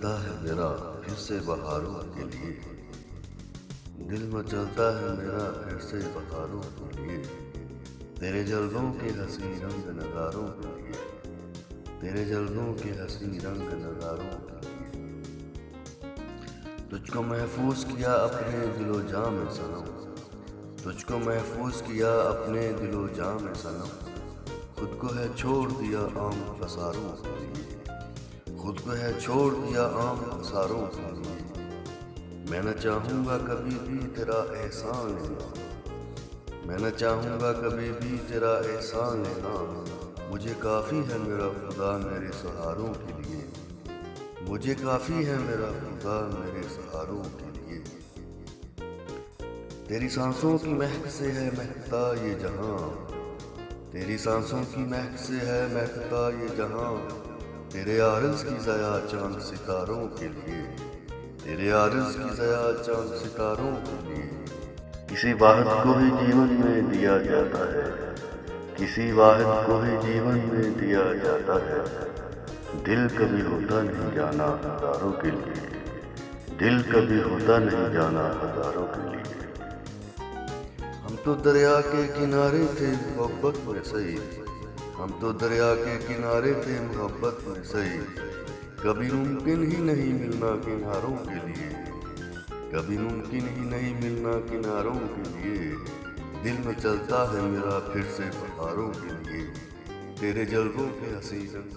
चलता है मेरा फिर से बहारों के लिए, दिल मचलता है मेरा फिर से बहारों के लिए, तेरे जल्दों के हंसी रंग नज़ारों के लिए, तेरे जल्दों के हंसी रंग नज़ारों के लिए। तुझको महफूज किया अपने दिलो जाम में सनम, तुझको महफूज किया अपने दिलो जाम में सनम, खुद को है छोड़ दिया आम पसारों के लिए, खुद को है छोड़ दिया आम पसारों के लिए। मैं न चाहूँगा कभी भी तेरा एहसान लेना, मैं न चाहूँगा कभी भी तेरा एहसान लेना, मुझे काफ़ी है मेरा खुदा मेरे सहारों के लिए, मुझे काफ़ी है मेरा खुदा मेरे सहारों के लिए। तेरी सांसों की महक से है महकता ये जहां, तेरी सांसों की महक से है महकता ये जहां, तेरे आरज़ की ज़या चांद सितारों के लिए, तेरे आरज़ की ज़या चांद सितारों के लिए। किसी वाहिद को ही जीवन में दिया जाता है, किसी वाहिद को ही जीवन में दिया जाता है, दिल कभी होता नहीं जाना हज़ारों के लिए, दिल कभी होता नहीं जाना हज़ारों के लिए। हम तो दरिया के किनारे थे मोहब्बत में सही, हम तो दरिया के किनारे थे मोहब्बत में सही, कभी मुमकिन ही नहीं मिलना किनारों के लिए, कभी मुमकिन ही नहीं मिलना किनारों के लिए। दिल में चलता है मेरा फिर से बहारों के लिए, तेरे जल्दों के हंसी रंग